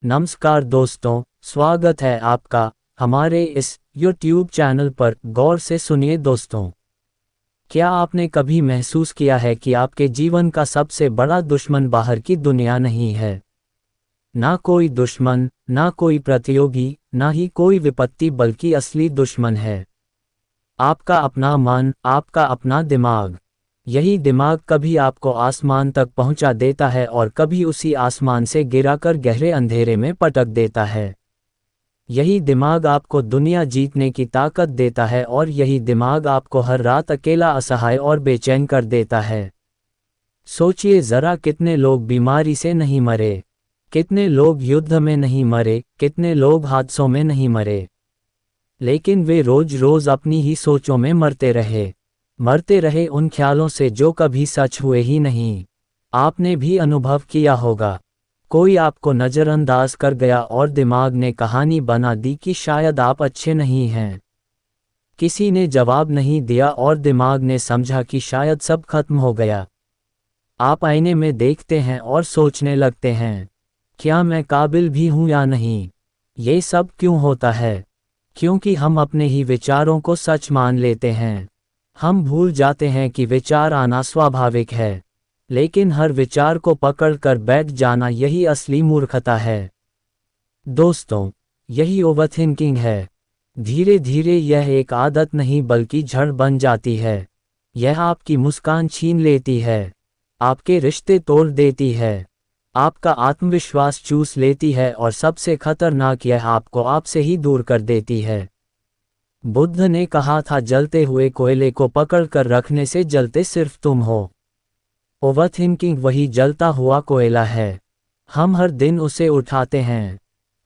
नमस्कार दोस्तों, स्वागत है आपका हमारे इस YouTube चैनल पर। गौर से सुनिए दोस्तों, क्या आपने कभी महसूस किया है कि आपके जीवन का सबसे बड़ा दुश्मन बाहर की दुनिया नहीं है? ना कोई दुश्मन, ना कोई प्रतियोगी, ना ही कोई विपत्ति, बल्कि असली दुश्मन है आपका अपना मन, आपका अपना दिमाग। यही दिमाग कभी आपको आसमान तक पहुंचा देता है और कभी उसी आसमान से गिराकर गहरे अंधेरे में पटक देता है। यही दिमाग आपको दुनिया जीतने की ताकत देता है और यही दिमाग आपको हर रात अकेला, असहाय और बेचैन कर देता है। सोचिए ज़रा, कितने लोग बीमारी से नहीं मरे, कितने लोग युद्ध में नहीं मरे, कितने लोग हादसों में नहीं मरे, लेकिन वे रोज रोज अपनी ही सोचों में मरते रहे उन ख्यालों से जो कभी सच हुए ही नहीं। आपने भी अनुभव किया होगा, कोई आपको नज़रअंदाज कर गया और दिमाग ने कहानी बना दी कि शायद आप अच्छे नहीं हैं। किसी ने जवाब नहीं दिया और दिमाग ने समझा कि शायद सब खत्म हो गया। आप आईने में देखते हैं और सोचने लगते हैं, क्या मैं काबिल भी हूँ या नहीं? ये सब क्यों होता है? क्योंकि हम अपने ही विचारों को सच मान लेते हैं। हम भूल जाते हैं कि विचार आना स्वाभाविक है, लेकिन हर विचार को पकड़ कर बैठ जाना यही असली मूर्खता है। दोस्तों, यही ओवरथिंकिंग है। धीरे धीरे यह एक आदत नहीं बल्कि जड़ बन जाती है। यह आपकी मुस्कान छीन लेती है, आपके रिश्ते तोड़ देती है, आपका आत्मविश्वास चूस लेती है और सबसे खतरनाक यह आपको आपसे ही दूर कर देती है। बुद्ध ने कहा था, जलते हुए कोयले को पकड़ कर रखने से जलते सिर्फ तुम हो। ओवरथिंकिंग वही जलता हुआ कोयला है। हम हर दिन उसे उठाते हैं,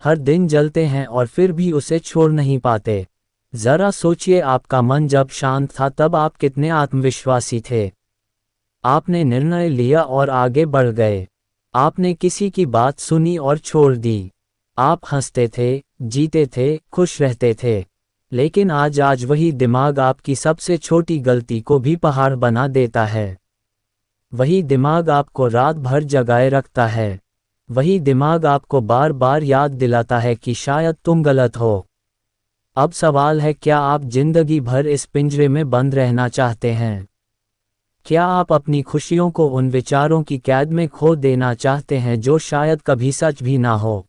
हर दिन जलते हैं और फिर भी उसे छोड़ नहीं पाते। जरा सोचिए, आपका मन जब शांत था तब आप कितने आत्मविश्वासी थे। आपने निर्णय लिया और आगे बढ़ गए। आपने किसी की बात सुनी और छोड़ दी। आप हंसते थे, जीते थे, खुश रहते थे। लेकिन आज वही दिमाग आपकी सबसे छोटी गलती को भी पहाड़ बना देता है। वही दिमाग आपको रात भर जगाए रखता है। वही दिमाग आपको बार बार याद दिलाता है कि शायद तुम गलत हो। अब सवाल है, क्या आप जिंदगी भर इस पिंजरे में बंद रहना चाहते हैं? क्या आप अपनी खुशियों को उन विचारों की कैद में खो देना चाहते हैं जो शायद कभी सच भी ना हो?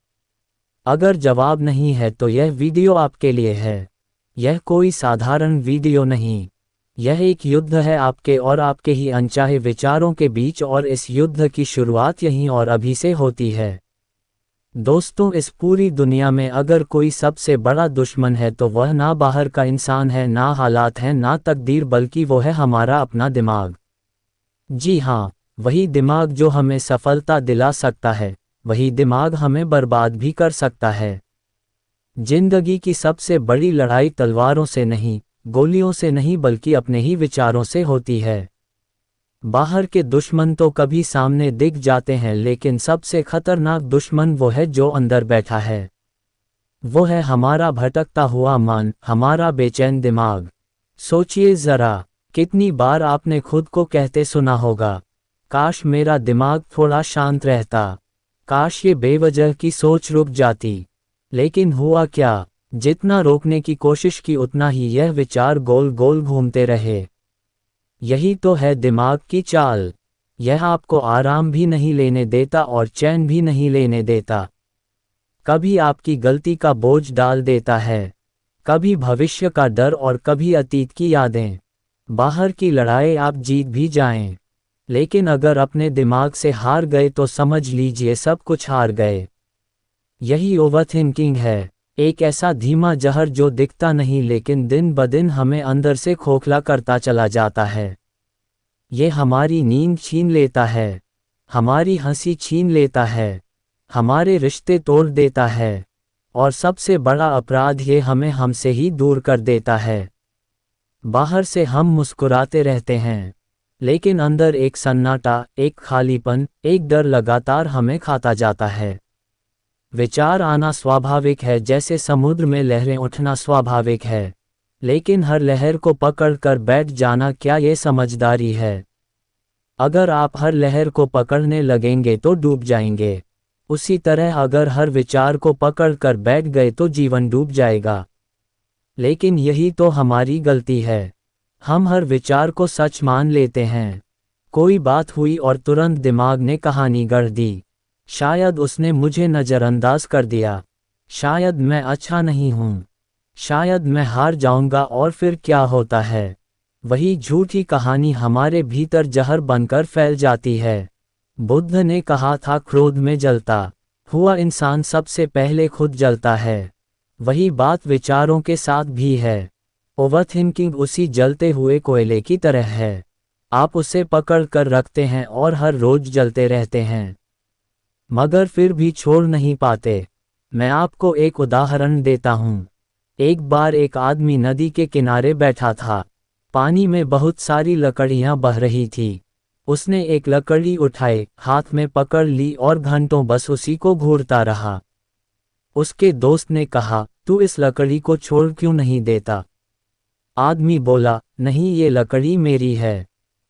अगर जवाब नहीं है तो यह वीडियो आपके लिए है। यह कोई साधारण वीडियो नहीं, यह एक युद्ध है आपके और आपके ही अनचाहे विचारों के बीच, और इस युद्ध की शुरुआत यहीं और अभी से होती है। दोस्तों, इस पूरी दुनिया में अगर कोई सबसे बड़ा दुश्मन है तो वह ना बाहर का इंसान है, ना हालात हैं, ना तकदीर, बल्कि वो है हमारा अपना दिमाग। जी हाँ, वही दिमाग जो हमें सफलता दिला सकता है, वही दिमाग हमें बर्बाद भी कर सकता है। जिंदगी की सबसे बड़ी लड़ाई तलवारों से नहीं, गोलियों से नहीं, बल्कि अपने ही विचारों से होती है। बाहर के दुश्मन तो कभी सामने दिख जाते हैं, लेकिन सबसे खतरनाक दुश्मन वो है जो अंदर बैठा है। वो है हमारा भटकता हुआ मन, हमारा बेचैन दिमाग। सोचिए ज़रा, कितनी बार आपने खुद को कहते सुना होगा, काश मेरा दिमाग थोड़ा शांत रहता, काश ये बेवजह की सोच रुक जाती। लेकिन हुआ क्या? जितना रोकने की कोशिश की उतना ही यह विचार गोल गोल घूमते रहे। यही तो है दिमाग की चाल। यह आपको आराम भी नहीं लेने देता और चैन भी नहीं लेने देता। कभी आपकी गलती का बोझ डाल देता है, कभी भविष्य का डर और कभी अतीत की यादें। बाहर की लड़ाई आप जीत भी जाएं, लेकिन अगर अपने दिमाग से हार गए तो समझ लीजिए सब कुछ हार गए। यही ओवरथिंकिंग है, एक ऐसा धीमा जहर जो दिखता नहीं लेकिन दिन ब दिन हमें अंदर से खोखला करता चला जाता है। ये हमारी नींद छीन लेता है, हमारी हंसी छीन लेता है, हमारे रिश्ते तोड़ देता है, और सबसे बड़ा अपराध ये हमें हमसे ही दूर कर देता है। बाहर से हम मुस्कुराते रहते हैं, लेकिन अंदर एक सन्नाटा, एक खालीपन, एक डर लगातार हमें खाता जाता है। विचार आना स्वाभाविक है, जैसे समुद्र में लहरें उठना स्वाभाविक है, लेकिन हर लहर को पकड़ कर बैठ जाना, क्या ये समझदारी है? अगर आप हर लहर को पकड़ने लगेंगे तो डूब जाएंगे। उसी तरह अगर हर विचार को पकड़ कर बैठ गए तो जीवन डूब जाएगा। लेकिन यही तो हमारी गलती है। हम हर विचार को सच मान लेते हैं। कोई बात हुई और तुरंत दिमाग ने कहानी गढ़ दी। शायद उसने मुझे नज़रअंदाज कर दिया। शायद मैं अच्छा नहीं हूँ। शायद मैं हार जाऊंगा और फिर क्या होता है? वही झूठी कहानी हमारे भीतर जहर बनकर फैल जाती है। बुद्ध ने कहा था, क्रोध में जलता हुआ इंसान सबसे पहले खुद जलता है। वही बात विचारों के साथ भी है। ओवरथिंकिंग उसी जलते हुए कोयले की तरह है। आप उसे पकड़ कर रखते हैं और हर रोज जलते रहते हैं, मगर फिर भी छोड़ नहीं पाते। मैं आपको एक उदाहरण देता हूँ। एक बार एक आदमी नदी के किनारे बैठा था। पानी में बहुत सारी लकड़ियाँ बह रही थी। उसने एक लकड़ी उठाई, हाथ में पकड़ ली और घंटों बस उसी को घूरता रहा। उसके दोस्त ने कहा, तू इस लकड़ी को छोड़ क्यों नहीं देता? आदमी बोला, नहीं, ये लकड़ी मेरी है।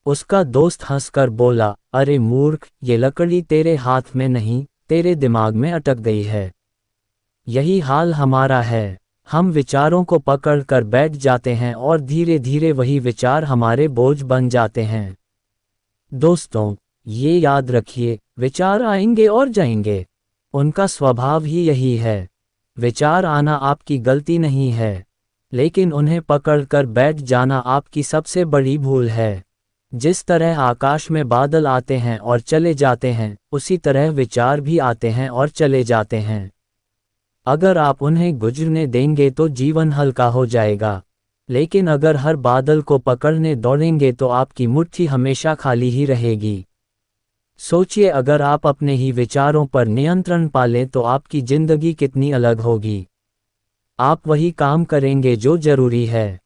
उसका दोस्त हंसकर बोला, अरे मूर्ख, ये लकड़ी तेरे हाथ में नहीं, तेरे दिमाग में अटक गई है। यही हाल हमारा है। हम विचारों को पकड़ कर बैठ जाते हैं और धीरे धीरे वही विचार हमारे बोझ बन जाते हैं। दोस्तों, ये याद रखिए, विचार आएंगे और जाएंगे। उनका स्वभाव ही यही है। विचार आना आपकी गलती नहीं है, लेकिन उन्हें पकड़कर बैठ जाना आपकी सबसे बड़ी भूल है। जिस तरह आकाश में बादल आते हैं और चले जाते हैं, उसी तरह विचार भी आते हैं और चले जाते हैं। अगर आप उन्हें गुजरने देंगे तो जीवन हल्का हो जाएगा, लेकिन अगर हर बादल को पकड़ने दौड़ेंगे तो आपकी मुट्ठी हमेशा खाली ही रहेगी। सोचिए, अगर आप अपने ही विचारों पर नियंत्रण पालें तो आपकी जिंदगी कितनी अलग होगी। आप वही काम करेंगे जो जरूरी है,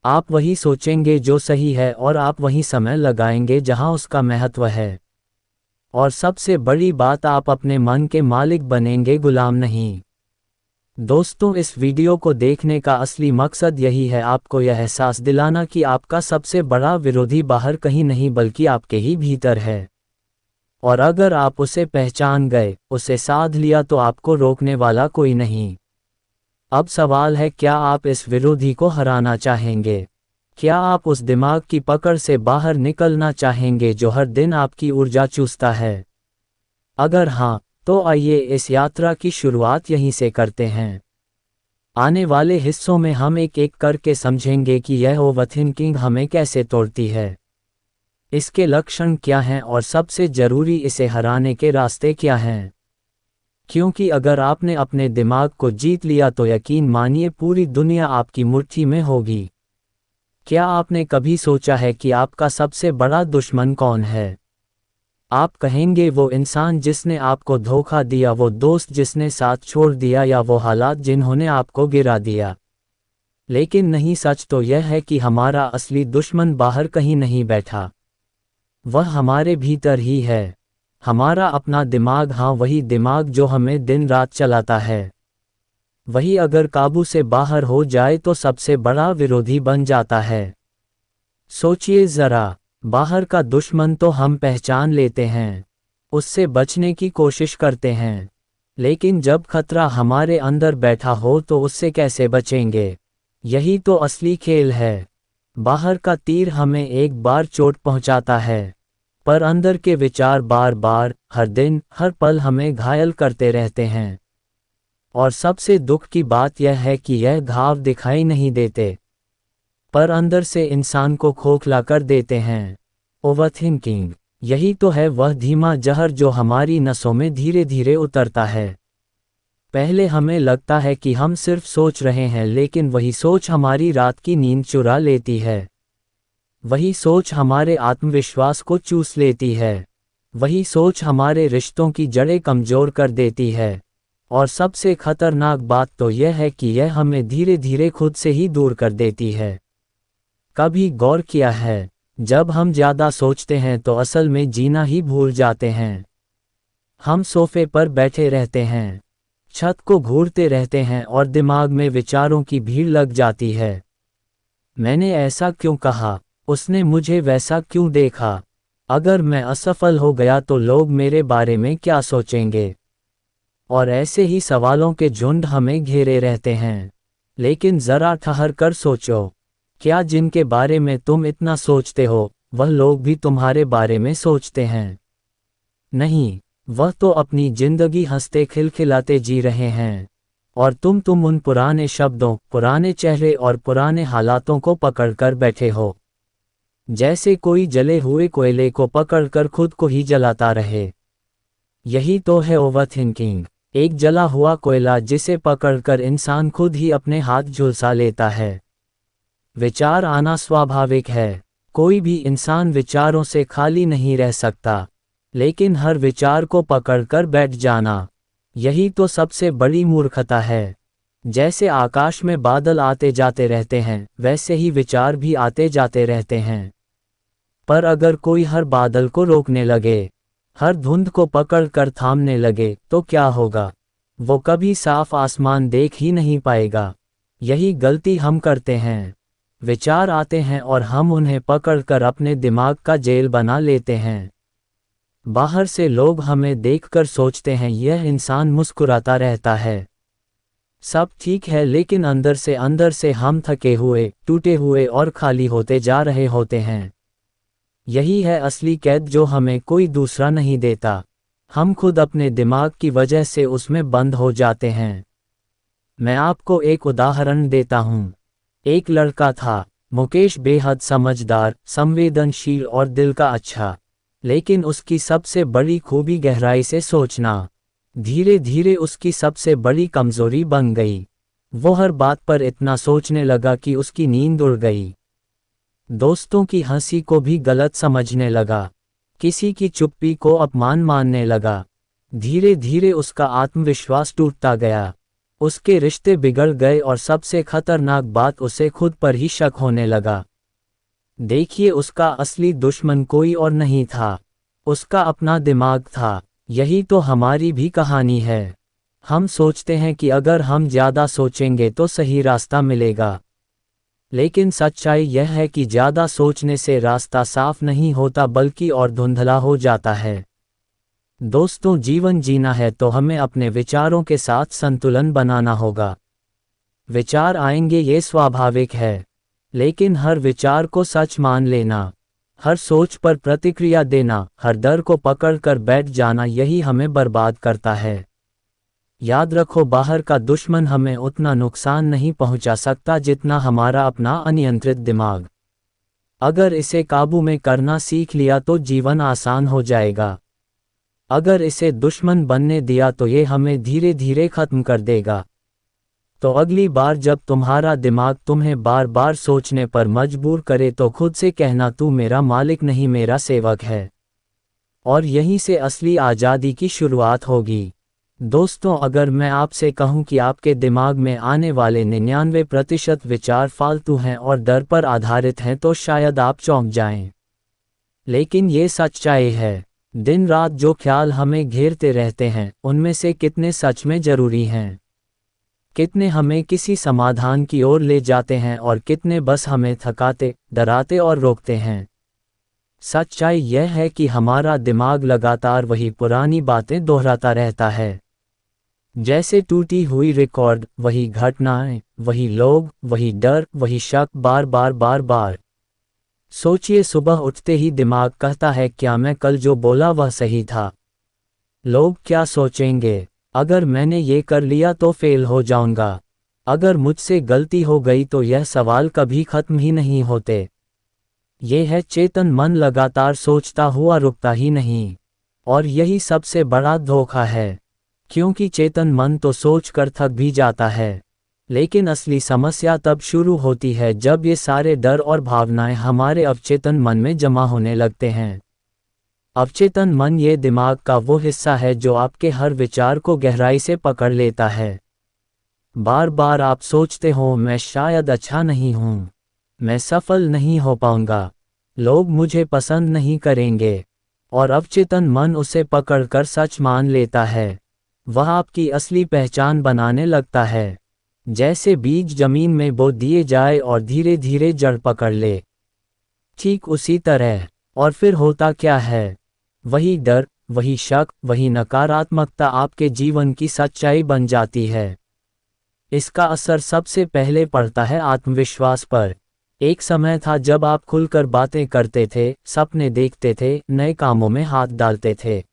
आप वही सोचेंगे जो सही है, और आप वही समय लगाएंगे जहां उसका महत्व है। और सबसे बड़ी बात, आप अपने मन के मालिक बनेंगे, गुलाम नहीं। दोस्तों, इस वीडियो को देखने का असली मकसद यही है, आपको यह एहसास दिलाना कि आपका सबसे बड़ा विरोधी बाहर कहीं नहीं बल्कि आपके ही भीतर है। और अगर आप उसे पहचान गए, उसे साध लिया, तो आपको रोकने वाला कोई नहीं। अब सवाल है, क्या आप इस विरोधी को हराना चाहेंगे? क्या आप उस दिमाग की पकड़ से बाहर निकलना चाहेंगे जो हर दिन आपकी ऊर्जा चूसता है? अगर हाँ, तो आइए इस यात्रा की शुरुआत यहीं से करते हैं। आने वाले हिस्सों में हम एक एक करके समझेंगे कि यह ओवरथिंकिंग हमें कैसे तोड़ती है, इसके लक्षण क्या हैं और सबसे जरूरी, इसे हराने के रास्ते क्या हैं। क्योंकि अगर आपने अपने दिमाग को जीत लिया तो यकीन मानिए पूरी दुनिया आपकी मुट्ठी में होगी। क्या आपने कभी सोचा है कि आपका सबसे बड़ा दुश्मन कौन है? आप कहेंगे वो इंसान जिसने आपको धोखा दिया, वो दोस्त जिसने साथ छोड़ दिया, या वो हालात जिन्होंने आपको गिरा दिया। लेकिन नहीं, सच तो यह है कि हमारा असली दुश्मन बाहर कहीं नहीं बैठा, वह हमारे भीतर ही है। हमारा अपना दिमाग, हाँ, वही दिमाग जो हमें दिन रात चलाता है। वही अगर काबू से बाहर हो जाए तो सबसे बड़ा विरोधी बन जाता है। सोचिए जरा, बाहर का दुश्मन तो हम पहचान लेते हैं, उससे बचने की कोशिश करते हैं, लेकिन जब खतरा हमारे अंदर बैठा हो तो उससे कैसे बचेंगे? यही तो असली खेल है। बाहर का तीर हमें एक बार चोट पहुंचाता है, पर अंदर के विचार बार बार, हर दिन, हर पल हमें घायल करते रहते हैं। और सबसे दुख की बात यह है कि यह घाव दिखाई नहीं देते, पर अंदर से इंसान को खोखला कर देते हैं। ओवरथिंकिंग, यही तो है वह धीमा जहर जो हमारी नसों में धीरे धीरे उतरता है। पहले हमें लगता है कि हम सिर्फ सोच रहे हैं, लेकिन वही सोच हमारी रात की नींद चुरा लेती है। वही सोच हमारे आत्मविश्वास को चूस लेती है। वही सोच हमारे रिश्तों की जड़ें कमजोर कर देती है। और सबसे खतरनाक बात तो यह है कि यह हमें धीरे धीरे खुद से ही दूर कर देती है। कभी गौर किया है, जब हम ज़्यादा सोचते हैं तो असल में जीना ही भूल जाते हैं। हम सोफे पर बैठे रहते हैं, छत को घूरते रहते हैं और दिमाग में विचारों की भीड़ लग जाती है। मैंने ऐसा क्यों कहा? उसने मुझे वैसा क्यों देखा? अगर मैं असफल हो गया तो लोग मेरे बारे में क्या सोचेंगे? और ऐसे ही सवालों के झुंड हमें घेरे रहते हैं। लेकिन जरा ठहर कर सोचो, क्या जिनके बारे में तुम इतना सोचते हो, वह लोग भी तुम्हारे बारे में सोचते हैं? नहीं, वह तो अपनी जिंदगी हंसते खिलखिलाते जी रहे हैं। और तुम उन पुराने शब्दों, पुराने चेहरे और पुराने हालातों को पकड़कर बैठे हो। जैसे कोई जले हुए कोयले को पकड़कर खुद को ही जलाता रहे। यही तो है ओवरथिंकिंग, एक जला हुआ कोयला जिसे पकड़कर इंसान खुद ही अपने हाथ झुलसा लेता है। विचार आना स्वाभाविक है, कोई भी इंसान विचारों से खाली नहीं रह सकता, लेकिन हर विचार को पकड़कर बैठ जाना, यही तो सबसे बड़ी मूर्खता है। जैसे आकाश में बादल आते जाते रहते हैं, वैसे ही विचार भी आते जाते रहते हैं। पर अगर कोई हर बादल को रोकने लगे, हर धुंध को पकड़कर थामने लगे, तो क्या होगा? वो कभी साफ आसमान देख ही नहीं पाएगा। यही गलती हम करते हैं। विचार आते हैं और हम उन्हें पकड़कर अपने दिमाग का जेल बना लेते हैं। बाहर से लोग हमें देखकर सोचते हैं यह इंसान मुस्कुराता रहता है, सब ठीक है, लेकिन अंदर से हम थके हुए, टूटे हुए और खाली होते जा रहे होते हैं। यही है असली कैद जो हमें कोई दूसरा नहीं देता। हम खुद अपने दिमाग की वजह से उसमें बंद हो जाते हैं। मैं आपको एक उदाहरण देता हूँ। एक लड़का था, मुकेश, बेहद समझदार, संवेदनशील और दिल का अच्छा। लेकिन उसकी सबसे बड़ी खूबी गहराई से सोचना धीरे धीरे उसकी सबसे बड़ी कमजोरी बन गई। वो हर बात पर इतना सोचने लगा कि उसकी नींद उड़ गई। दोस्तों की हंसी को भी गलत समझने लगा, किसी की चुप्पी को अपमान मानने लगा। धीरे धीरे उसका आत्मविश्वास टूटता गया, उसके रिश्ते बिगड़ गए और सबसे खतरनाक बात, उसे खुद पर ही शक होने लगा। देखिए, उसका असली दुश्मन कोई और नहीं था, उसका अपना दिमाग था। यही तो हमारी भी कहानी है। हम सोचते हैं कि अगर हम ज़्यादा सोचेंगे तो सही रास्ता मिलेगा, लेकिन सच्चाई यह है कि ज़्यादा सोचने से रास्ता साफ नहीं होता बल्कि और धुंधला हो जाता है। दोस्तों, जीवन जीना है तो हमें अपने विचारों के साथ संतुलन बनाना होगा। विचार आएंगे, ये स्वाभाविक है, लेकिन हर विचार को सच मान लेना, हर सोच पर प्रतिक्रिया देना, हर डर को पकड़कर बैठ जाना, यही हमें बर्बाद करता है। याद रखो, बाहर का दुश्मन हमें उतना नुकसान नहीं पहुंचा सकता जितना हमारा अपना अनियंत्रित दिमाग। अगर इसे काबू में करना सीख लिया तो जीवन आसान हो जाएगा। अगर इसे दुश्मन बनने दिया तो ये हमें धीरे धीरे खत्म कर देगा। तो अगली बार जब तुम्हारा दिमाग तुम्हें बार बार सोचने पर मजबूर करे तो खुद से कहना, तू मेरा मालिक नहीं, मेरा सेवक है। और यहीं से असली आज़ादी की शुरुआत होगी। दोस्तों, अगर मैं आपसे कहूं कि आपके दिमाग में आने वाले 99% विचार फालतू हैं और डर पर आधारित हैं तो शायद आप चौंक जाएं। लेकिन ये सच्चाई है, दिन रात जो ख्याल हमें घेरते रहते हैं, उनमें से कितने सच में ज़रूरी हैं? कितने हमें किसी समाधान की ओर ले जाते हैं और कितने बस हमें थकाते, डराते और रोकते हैं? सच्चाई यह है कि हमारा दिमाग लगातार वही पुरानी बातें दोहराता रहता है। जैसे टूटी हुई रिकॉर्ड, वही घटनाएं, वही लोग, वही डर, वही शक, बार बार बार बार। सोचिए, सुबह उठते ही दिमाग कहता है, क्या मैं कल जो बोला वह सही था? लोग क्या सोचेंगे? अगर मैंने ये कर लिया तो फेल हो जाऊंगा। अगर मुझसे गलती हो गई तो यह सवाल कभी खत्म ही नहीं होते। ये है चेतन मन, लगातार सोचता हुआ रुकता ही नहीं। और यही सबसे बड़ा धोखा है, क्योंकि चेतन मन तो सोचकर थक भी जाता है। लेकिन असली समस्या तब शुरू होती है जब ये सारे डर और भावनाएं हमारे अवचेतन मन में जमा होने लगते हैं। अवचेतन मन ये दिमाग का वो हिस्सा है जो आपके हर विचार को गहराई से पकड़ लेता है। बार बार आप सोचते हो, मैं शायद अच्छा नहीं हूँ, मैं सफल नहीं हो पाऊंगा, लोग मुझे पसंद नहीं करेंगे। और अवचेतन मन उसे पकड़कर सच मान लेता है। वह आपकी असली पहचान बनाने लगता है। जैसे बीज जमीन में बो दिए जाए और धीरे धीरे जड़ पकड़ ले, ठीक उसी तरह। और फिर होता क्या है? वही डर, वही शक, वही नकारात्मकता आपके जीवन की सच्चाई बन जाती है। इसका असर सबसे पहले पड़ता है आत्मविश्वास पर। एक समय था जब आप खुलकर बातें करते थे, सपने देखते थे, नए कामों में हाथ डालते थे।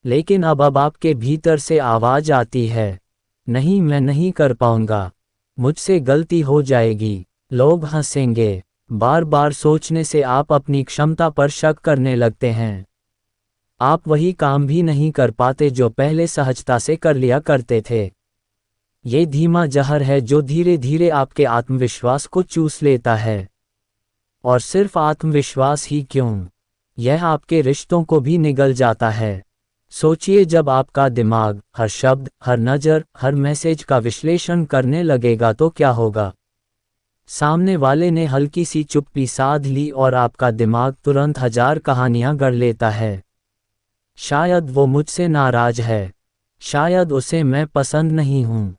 लेकिन अब आपके भीतर से आवाज आती है, नहीं, मैं नहीं कर पाऊंगा, मुझसे गलती हो जाएगी, लोग हंसेंगे। बार बार सोचने से आप अपनी क्षमता पर शक करने लगते हैं। आप वही काम भी नहीं कर पाते जो पहले सहजता से कर लिया करते थे। ये धीमा जहर है जो धीरे धीरे आपके आत्मविश्वास को चूस लेता है। और सिर्फ आत्मविश्वास ही क्यों, यह आपके रिश्तों को भी निगल जाता है। सोचिए, जब आपका दिमाग हर शब्द, हर नज़र, हर मैसेज का विश्लेषण करने लगेगा तो क्या होगा। सामने वाले ने हल्की सी चुप्पी साध ली और आपका दिमाग तुरंत हजार कहानियां गढ़ लेता है। शायद वो मुझसे नाराज है, शायद उसे मैं पसंद नहीं हूँ,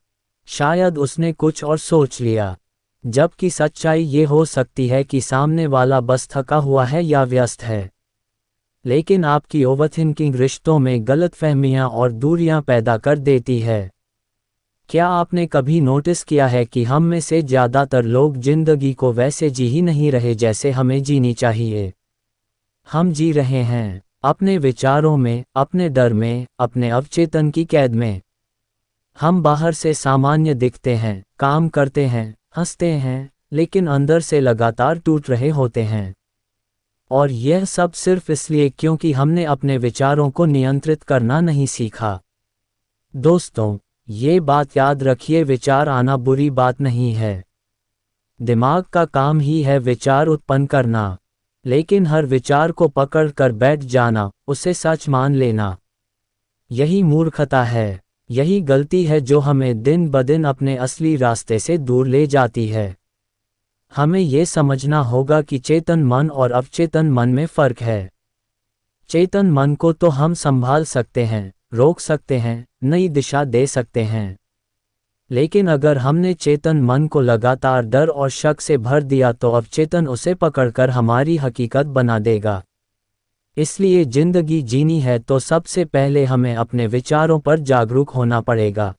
शायद उसने कुछ और सोच लिया। जबकि सच्चाई ये हो सकती है कि सामने वाला बस थका हुआ है या व्यस्त है। लेकिन आपकी ओवरथिंकिंग रिश्तों में गलतफहमियां और दूरियां पैदा कर देती है। क्या आपने कभी नोटिस किया है कि हम में से ज़्यादातर लोग जिंदगी को वैसे जी ही नहीं रहे जैसे हमें जीनी चाहिए। हम जी रहे हैं अपने विचारों में, अपने डर में, अपने अवचेतन की कैद में। हम बाहर से सामान्य दिखते हैं, काम करते हैं, हंसते हैं, लेकिन अंदर से लगातार टूट रहे होते हैं। और यह सब सिर्फ इसलिए क्योंकि हमने अपने विचारों को नियंत्रित करना नहीं सीखा। दोस्तों, ये बात याद रखिए, विचार आना बुरी बात नहीं है। दिमाग का काम ही है विचार उत्पन्न करना। लेकिन हर विचार को पकड़ कर बैठ जाना, उसे सच मान लेना, यही मूर्खता है। यही गलती है जो हमें दिन ब दिन अपने असली रास्ते से दूर ले जाती है। हमें ये समझना होगा कि चेतन मन और अवचेतन मन में फ़र्क है। चेतन मन को तो हम संभाल सकते हैं, रोक सकते हैं, नई दिशा दे सकते हैं। लेकिन अगर हमने चेतन मन को लगातार डर और शक से भर दिया तो अवचेतन उसे पकड़कर हमारी हकीकत बना देगा। इसलिए जिंदगी जीनी है तो सबसे पहले हमें अपने विचारों पर जागरूक होना पड़ेगा।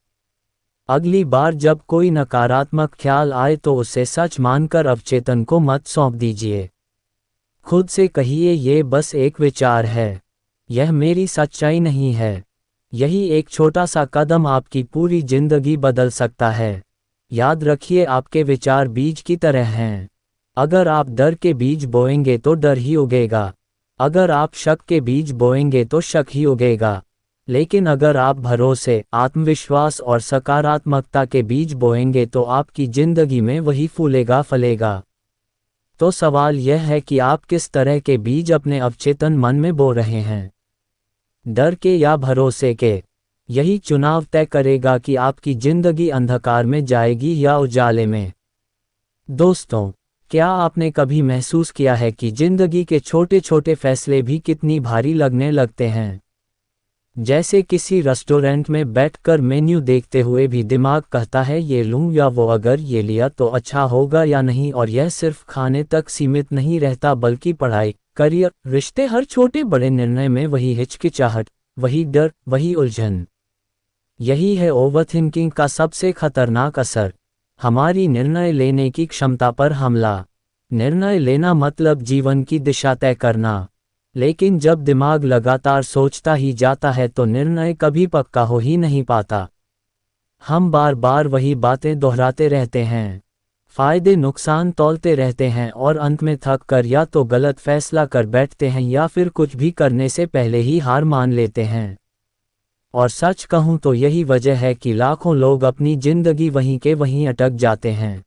अगली बार जब कोई नकारात्मक ख्याल आए तो उसे सच मानकर अवचेतन को मत सौंप दीजिए। खुद से कहिए, ये बस एक विचार है, यह मेरी सच्चाई नहीं है। यही एक छोटा सा कदम आपकी पूरी जिंदगी बदल सकता है। याद रखिए, आपके विचार बीज की तरह हैं। अगर आप डर के बीज बोएंगे तो डर ही उगेगा। अगर आप शक के बीज बोएंगे तो शक ही उगेगा। लेकिन अगर आप भरोसे, आत्मविश्वास और सकारात्मकता के बीज बोएंगे तो आपकी जिंदगी में वही फूलेगा फलेगा। तो सवाल यह है कि आप किस तरह के बीज अपने अवचेतन मन में बो रहे हैं, डर के या भरोसे के। यही चुनाव तय करेगा कि आपकी जिंदगी अंधकार में जाएगी या उजाले में। दोस्तों, क्या आपने कभी महसूस किया है कि जिंदगी के छोटे छोटे फैसले भी कितनी भारी लगने लगते हैं। जैसे किसी रेस्टोरेंट में बैठकर मेन्यू देखते हुए भी दिमाग कहता है, ये लूं या वो, अगर ये लिया तो अच्छा होगा या नहीं। और यह सिर्फ खाने तक सीमित नहीं रहता बल्कि पढ़ाई, करियर, रिश्ते, हर छोटे बड़े निर्णय में वही हिचकिचाहट, वही डर, वही उलझन। यही है ओवरथिंकिंग का सबसे खतरनाक असर, हमारी निर्णय लेने की क्षमता पर हमला। निर्णय लेना मतलब जीवन की दिशा तय करना। लेकिन जब दिमाग लगातार सोचता ही जाता है तो निर्णय कभी पक्का हो ही नहीं पाता। हम बार बार वही बातें दोहराते रहते हैं, फायदे नुकसान तौलते रहते हैं और अंत में थक कर या तो गलत फैसला कर बैठते हैं या फिर कुछ भी करने से पहले ही हार मान लेते हैं। और सच कहूं तो यही वजह है कि लाखों लोग अपनी जिंदगी वहीं के वहीं अटक जाते हैं।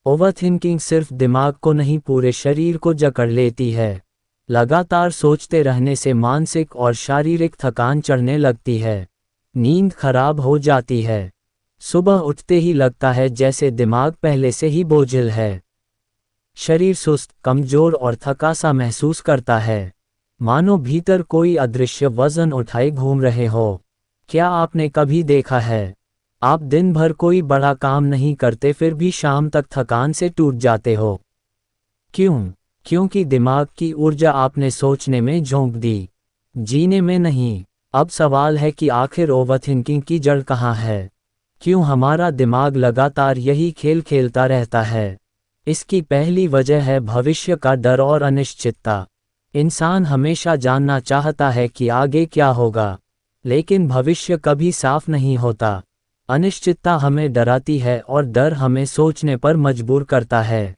ओवरथिंकिंग सिर्फ दिमाग को नहीं, पूरे शरीर को जकड़ लेती है। लगातार सोचते रहने से मानसिक और शारीरिक थकान चढ़ने लगती है, नींद खराब हो जाती है, सुबह उठते ही लगता है जैसे दिमाग पहले से ही बोझिल है। शरीर सुस्त, कमजोर और थका सा महसूस करता है, मानो भीतर कोई अदृश्य वजन उठाए घूम रहे हो। क्या आपने कभी देखा है, आप दिन भर कोई बड़ा काम नहीं करते फिर भी शाम तक थकान से टूट जाते हो? क्यों? क्योंकि दिमाग की ऊर्जा आपने सोचने में झोंक दी। जीने में नहीं। अब सवाल है कि आखिर ओवरथिंकिंग की जड़ कहाँ है? क्यों हमारा दिमाग लगातार यही खेल खेलता रहता है? इसकी पहली वजह है भविष्य का डर और अनिश्चितता। इंसान हमेशा जानना चाहता है कि आगे क्या होगा, लेकिन भविष्य कभी साफ नहीं होता। अनिश्चितता हमें डराती है और डर हमें सोचने पर मजबूर करता है।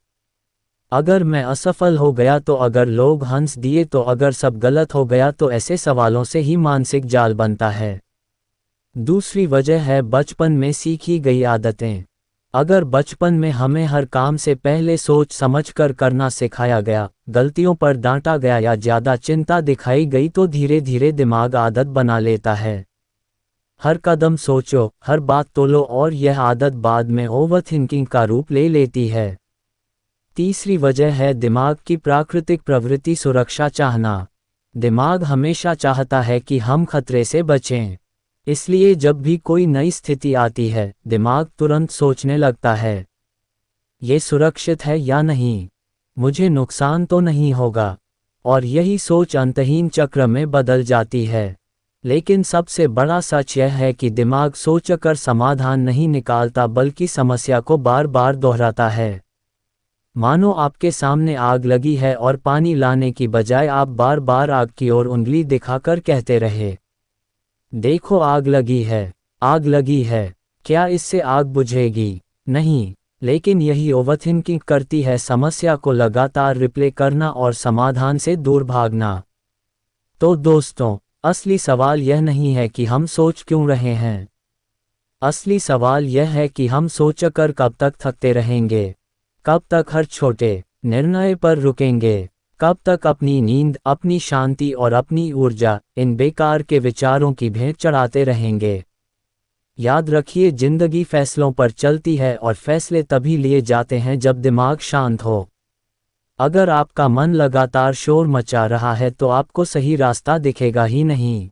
अगर मैं असफल हो गया तो, अगर लोग हंस दिए तो, अगर सब गलत हो गया तो, ऐसे सवालों से ही मानसिक जाल बनता है। दूसरी वजह है बचपन में सीखी गई आदतें। अगर बचपन में हमें हर काम से पहले सोच समझकर करना सिखाया गया, गलतियों पर डांटा गया या ज़्यादा चिंता दिखाई गई तो धीरे धीरे दिमाग आदत बना लेता है। हर कदम सोचो, हर बात तोलो और यह आदत बाद में ओवरथिंकिंग का रूप ले लेती है। तीसरी वजह है दिमाग की प्राकृतिक प्रवृत्ति सुरक्षा चाहना। दिमाग हमेशा चाहता है कि हम खतरे से बचें। इसलिए जब भी कोई नई स्थिति आती है, दिमाग तुरंत सोचने लगता है, ये सुरक्षित है या नहीं, मुझे नुकसान तो नहीं होगा। और यही सोच अंतहीन चक्र में बदल जाती है। लेकिन सबसे बड़ा सच यह है कि दिमाग सोचकर समाधान नहीं निकालता, बल्कि समस्या को बार बार दोहराता है। मानो आपके सामने आग लगी है और पानी लाने की बजाय आप बार बार आग की ओर उंगली दिखाकर कहते रहे, देखो आग लगी है, आग लगी है, क्या इससे आग बुझेगी? नहीं। लेकिन यही ओवरथिंकिंग करती है, समस्या को लगातार रिप्ले करना और समाधान से दूर भागना। तो दोस्तों, असली सवाल यह नहीं है कि हम सोच क्यों रहे हैं। असली सवाल यह है कि हम सोचकर कब तक थकते रहेंगे, कब तक हर छोटे निर्णय पर रुकेंगे, कब तक अपनी नींद, अपनी शांति और अपनी ऊर्जा इन बेकार के विचारों की भेंट चढ़ाते रहेंगे। याद रखिए, जिंदगी फैसलों पर चलती है और फैसले तभी लिए जाते हैं जब दिमाग शांत हो। अगर आपका मन लगातार शोर मचा रहा है तो आपको सही रास्ता दिखेगा ही नहीं।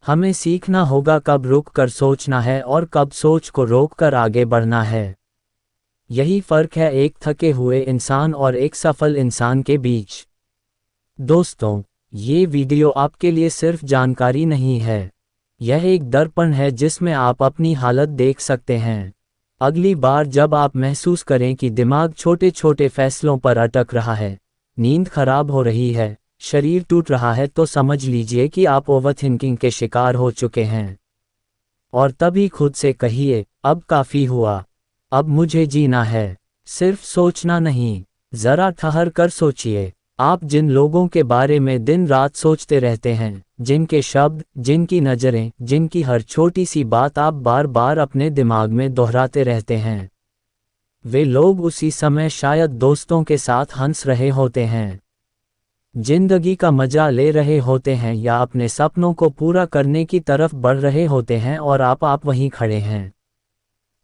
हमें सीखना होगा कब रुक कर सोचना है और कब सोच को रोक कर आगे बढ़ना है। यही फर्क है एक थके हुए इंसान और एक सफल इंसान के बीच। दोस्तों, ये वीडियो आपके लिए सिर्फ जानकारी नहीं है, यह एक दर्पण है जिसमें आप अपनी हालत देख सकते हैं। अगली बार जब आप महसूस करें कि दिमाग छोटे छोटे फैसलों पर अटक रहा है, नींद खराब हो रही है, शरीर टूट रहा है, तो समझ लीजिए कि आप ओवरथिंकिंग के शिकार हो चुके हैं। और तभी खुद से कहिए, अब काफ़ी हुआ, अब मुझे जीना है। सिर्फ सोचना नहीं, जरा ठहर कर सोचिए, आप जिन लोगों के बारे में दिन रात सोचते रहते हैं, जिनके शब्द, जिनकी नज़रें, जिनकी हर छोटी सी बात आप बार बार अपने दिमाग में दोहराते रहते हैं, वे लोग उसी समय शायद दोस्तों के साथ हंस रहे होते हैं, जिंदगी का मजा ले रहे होते हैं, या अपने सपनों को पूरा करने की तरफ बढ़ रहे होते हैं, और आप वहीं खड़े हैं,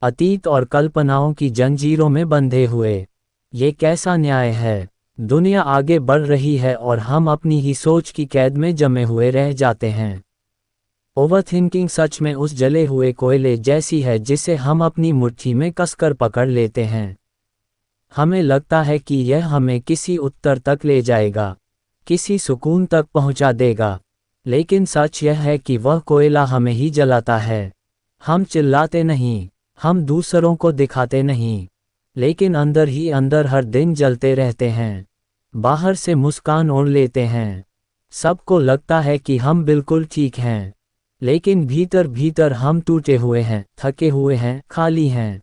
अतीत और कल्पनाओं की जंजीरों में बंधे हुए। ये कैसा न्याय है? दुनिया आगे बढ़ रही है और हम अपनी ही सोच की कैद में जमे हुए रह जाते हैं। ओवरथिंकिंग सच में उस जले हुए कोयले जैसी है जिसे हम अपनी मुट्ठी में कसकर पकड़ लेते हैं। हमें लगता है कि यह हमें किसी उत्तर तक ले जाएगा, किसी सुकून तक पहुंचा देगा, लेकिन सच यह है कि वह कोयला हमें ही जलाता है। हम चिल्लाते नहीं, हम दूसरों को दिखाते नहीं, लेकिन अंदर ही अंदर हर दिन जलते रहते हैं। बाहर से मुस्कान ओढ़ लेते हैं, सबको लगता है कि हम बिल्कुल ठीक हैं, लेकिन भीतर भीतर हम टूटे हुए हैं, थके हुए हैं, खाली हैं।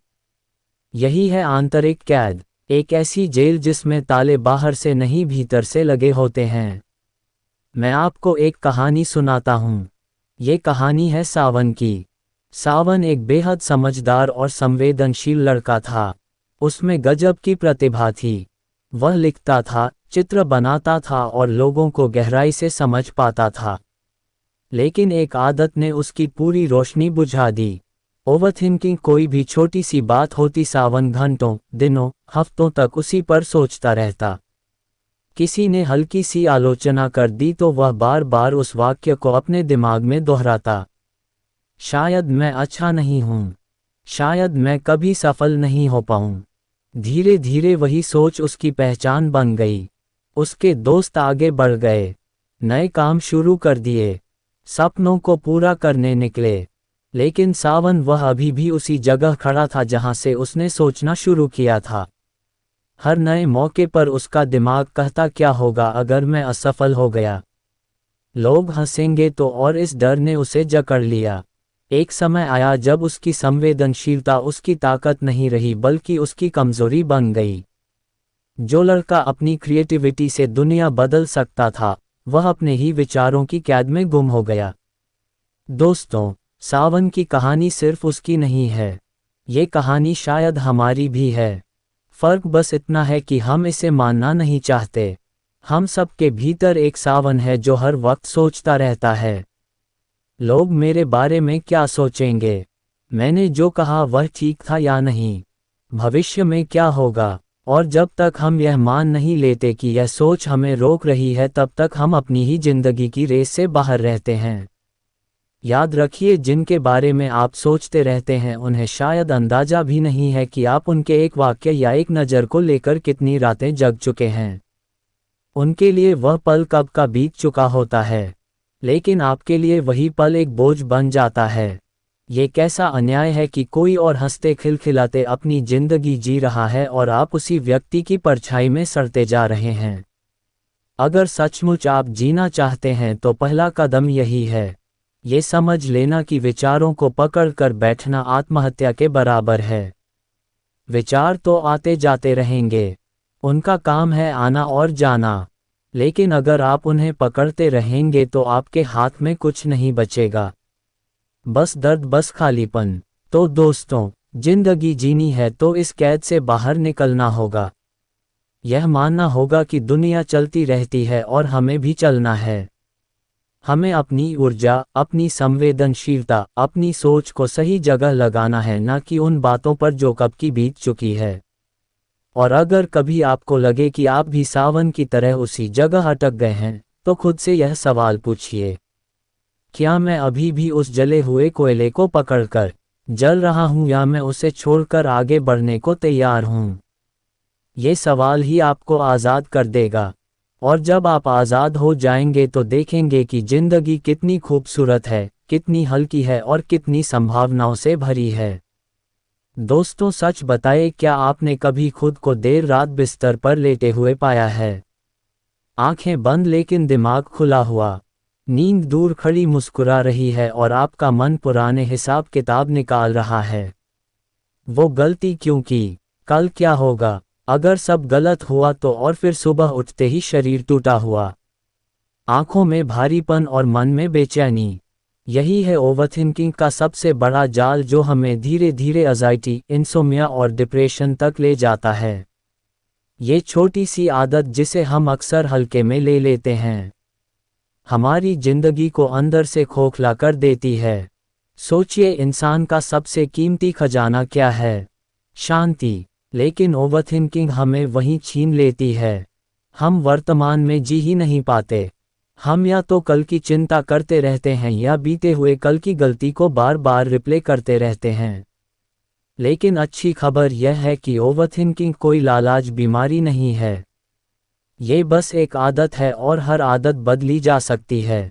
यही है आंतरिक कैद, एक ऐसी जेल जिसमें ताले बाहर से नहीं भीतर से लगे होते हैं। मैं आपको एक कहानी सुनाता हूँ। ये कहानी है सावन की। सावन एक बेहद समझदार और संवेदनशील लड़का था। उसमें गजब की प्रतिभा थी। वह लिखता था, चित्र बनाता था और लोगों को गहराई से समझ पाता था। लेकिन एक आदत ने उसकी पूरी रोशनी बुझा दी। ओवरथिंकिंग। कोई भी छोटी सी बात होती, सावन घंटों, दिनों, हफ्तों तक उसी पर सोचता रहता। किसी ने हल्की सी आलोचना कर दी तो वह बार बार उस वाक्य को अपने दिमाग में दोहराता। शायद मैं अच्छा नहीं हूँ, शायद मैं कभी सफल नहीं हो पाऊँ। धीरे धीरे वही सोच उसकी पहचान बन गई। उसके दोस्त आगे बढ़ गए, नए काम शुरू कर दिए, सपनों को पूरा करने निकले। लेकिन सावन वह अभी भी उसी जगह खड़ा था जहां से उसने सोचना शुरू किया था। हर नए मौके पर उसका दिमाग कहता क्या होगा अगर मैं असफल हो गया, लोग हंसेंगे तो, और इस डर ने उसे जकड़ लिया। एक समय आया जब उसकी संवेदनशीलता उसकी ताकत नहीं रही बल्कि उसकी कमजोरी बन गई। जो लड़का अपनी क्रिएटिविटी से दुनिया बदल सकता था, वह अपने ही विचारों की कैद में गुम हो गया। दोस्तों, सावन की कहानी सिर्फ उसकी नहीं है, ये कहानी शायद हमारी भी है। फर्क बस इतना है कि हम इसे मानना नहीं चाहते। हम सबके भीतर एक सावन है जो हर वक्त सोचता रहता है, लोग मेरे बारे में क्या सोचेंगे, मैंने जो कहा वह ठीक था या नहीं, भविष्य में क्या होगा। और जब तक हम यह मान नहीं लेते कि यह सोच हमें रोक रही है, तब तक हम अपनी ही जिंदगी की रेस से बाहर रहते हैं। याद रखिए, जिनके बारे में आप सोचते रहते हैं उन्हें शायद अंदाजा भी नहीं है कि आप उनके एक वाक्य या एक नज़र को लेकर कितनी रातें जग चुके हैं। उनके लिए वह पल कब का बीत चुका होता है, लेकिन आपके लिए वही पल एक बोझ बन जाता है। ये कैसा अन्याय है कि कोई और हंसते खिलखिलाते अपनी जिंदगी जी रहा है और आप उसी व्यक्ति की परछाई में सड़ते जा रहे हैं। अगर सचमुच आप जीना चाहते हैं तो पहला कदम यही है, ये समझ लेना कि विचारों को पकड़कर बैठना आत्महत्या के बराबर है। विचार तो आते जाते रहेंगे, उनका काम है आना और जाना, लेकिन अगर आप उन्हें पकड़ते रहेंगे तो आपके हाथ में कुछ नहीं बचेगा, बस दर्द, बस खालीपन। तो दोस्तों, जिंदगी जीनी है तो इस कैद से बाहर निकलना होगा। यह मानना होगा कि दुनिया चलती रहती है और हमें भी चलना है। हमें अपनी ऊर्जा, अपनी संवेदनशीलता, अपनी सोच को सही जगह लगाना है, न कि उन बातों पर जो कब की बीत चुकी है। और अगर कभी आपको लगे कि आप भी सावन की तरह उसी जगह अटक गए हैं, तो खुद से यह सवाल पूछिए, क्या मैं अभी भी उस जले हुए कोयले को पकड़कर जल रहा हूं या मैं उसे छोड़कर आगे बढ़ने को तैयार हूं? ये सवाल ही आपको आज़ाद कर देगा। और जब आप आज़ाद हो जाएंगे तो देखेंगे कि जिंदगी कितनी खूबसूरत है, कितनी हल्की है और कितनी संभावनाओं से भरी है। दोस्तों, सच बताएं, क्या आपने कभी खुद को देर रात बिस्तर पर लेटे हुए पाया है? आंखें बंद लेकिन दिमाग खुला हुआ, नींद दूर खड़ी मुस्कुरा रही है और आपका मन पुराने हिसाब किताब निकाल रहा है। वो गलती क्यों की? कल क्या होगा अगर सब गलत हुआ तो? और फिर सुबह उठते ही शरीर टूटा हुआ, आंखों में भारीपन और मन में बेचैनी। यही है ओवरथिंकिंग का सबसे बड़ा जाल, जो हमें धीरे धीरे एंजाइटी, इंसोम्निया और डिप्रेशन तक ले जाता है। ये छोटी सी आदत जिसे हम अक्सर हल्के में ले लेते हैं, हमारी जिंदगी को अंदर से खोखला कर देती है। सोचिए, इंसान का सबसे कीमती खजाना क्या है? शांति। लेकिन ओवरथिंकिंग हमें वहीं छीन लेती है। हम वर्तमान में जी ही नहीं पाते। हम या तो कल की चिंता करते रहते हैं या बीते हुए कल की गलती को बार बार रिप्ले करते रहते हैं। लेकिन अच्छी खबर यह है कि ओवरथिंकिंग कोई लालाज बीमारी नहीं है। ये बस एक आदत है और हर आदत बदली जा सकती है।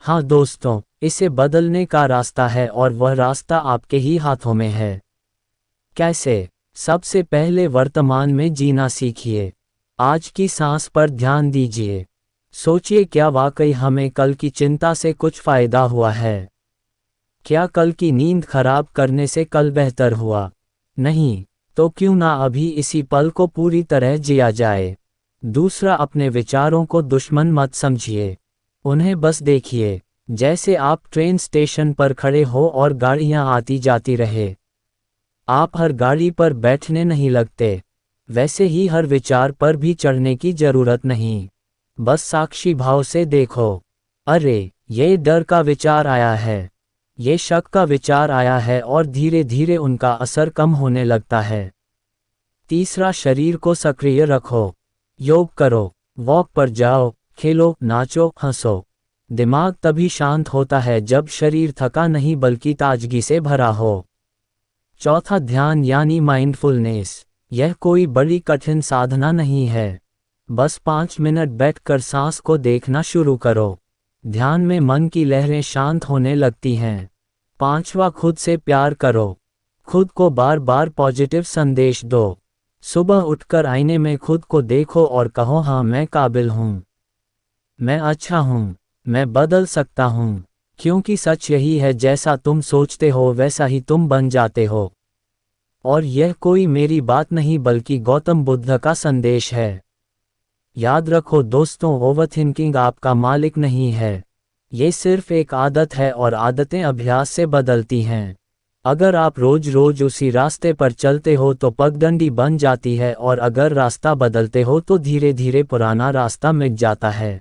हाँ दोस्तों, इसे बदलने का रास्ता है और वह रास्ता आपके ही हाथों में है। कैसे? सबसे पहले वर्तमान में जीना सीखिए। आज की सांस पर ध्यान दीजिए। सोचिए, क्या वाकई हमें कल की चिंता से कुछ फायदा हुआ है? क्या कल की नींद खराब करने से कल बेहतर हुआ? नहीं। तो क्यों ना अभी इसी पल को पूरी तरह जिया जाए। दूसरा, अपने विचारों को दुश्मन मत समझिए, उन्हें बस देखिए। जैसे आप ट्रेन स्टेशन पर खड़े हो और गाड़ियां आती जाती रहे, आप हर गाड़ी पर बैठने नहीं लगते, वैसे ही हर विचार पर भी चढ़ने की जरूरत नहीं। बस साक्षी भाव से देखो, अरे ये डर का विचार आया है, ये शक का विचार आया है, और धीरे धीरे उनका असर कम होने लगता है। तीसरा, शरीर को सक्रिय रखो। योग करो, वॉक पर जाओ, खेलो, नाचो, हंसो। दिमाग तभी शांत होता है जब शरीर थका नहीं बल्कि ताजगी से भरा हो। चौथा, ध्यान यानी माइंडफुलनेस। यह कोई बड़ी कठिन साधना नहीं है, बस 5 मिनट बैठकर सांस को देखना शुरू करो। ध्यान में मन की लहरें शांत होने लगती हैं। 5वां, खुद से प्यार करो। खुद को बार बार पॉजिटिव संदेश दो। सुबह उठकर आईने में खुद को देखो और कहो, हाँ मैं काबिल हूँ, मैं अच्छा हूँ, मैं बदल सकता हूँ। क्योंकि सच यही है, जैसा तुम सोचते हो वैसा ही तुम बन जाते हो। और यह कोई मेरी बात नहीं बल्कि गौतम बुद्ध का संदेश है। याद रखो दोस्तों, ओवरथिंकिंग आपका मालिक नहीं है। ये सिर्फ एक आदत है और आदतें अभ्यास से बदलती हैं। अगर आप रोज रोज उसी रास्ते पर चलते हो तो पगडंडी बन जाती है, और अगर रास्ता बदलते हो तो धीरे धीरे पुराना रास्ता मिट जाता है।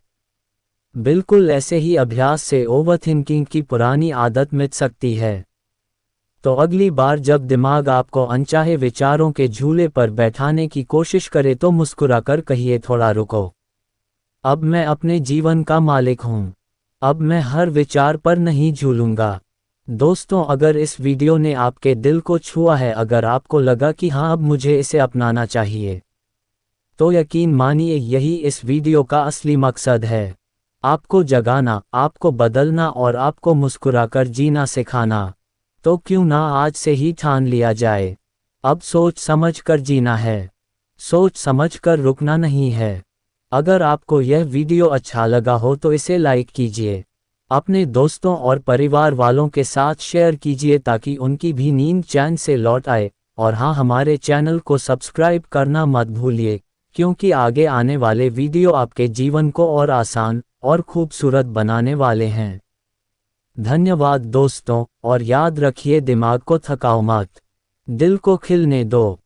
बिल्कुल ऐसे ही अभ्यास से ओवरथिंकिंग की पुरानी आदत मिट सकती है। तो अगली बार जब दिमाग आपको अनचाहे विचारों के झूले पर बैठाने की कोशिश करे तो मुस्कुराकर कहिए, थोड़ा रुको। अब मैं अपने जीवन का मालिक हूँ। अब मैं हर विचार पर नहीं झूलूंगा। दोस्तों, अगर इस वीडियो ने आपके दिल को छुआ है, अगर आपको लगा कि हाँ अब मुझे इसे अपनाना चाहिए, तो यकीन मानिए यही इस वीडियो का असली मकसद है। आपको जगाना, आपको बदलना और आपको मुस्कुराकर जीना सिखाना। तो क्यों ना आज से ही ठान लिया जाए। अब सोच समझ कर जीना है, सोच समझ कर रुकना नहीं है। अगर आपको यह वीडियो अच्छा लगा हो तो इसे लाइक कीजिए, अपने दोस्तों और परिवार वालों के साथ शेयर कीजिए ताकि उनकी भी नींद चैन से लौट आए। और हाँ, हमारे चैनल को सब्सक्राइब करना मत भूलिए, क्योंकि आगे आने वाले वीडियो आपके जीवन को और आसान और खूबसूरत बनाने वाले हैं। धन्यवाद दोस्तों, और याद रखिए, दिमाग को थकाओ मत, दिल को खिलने दो।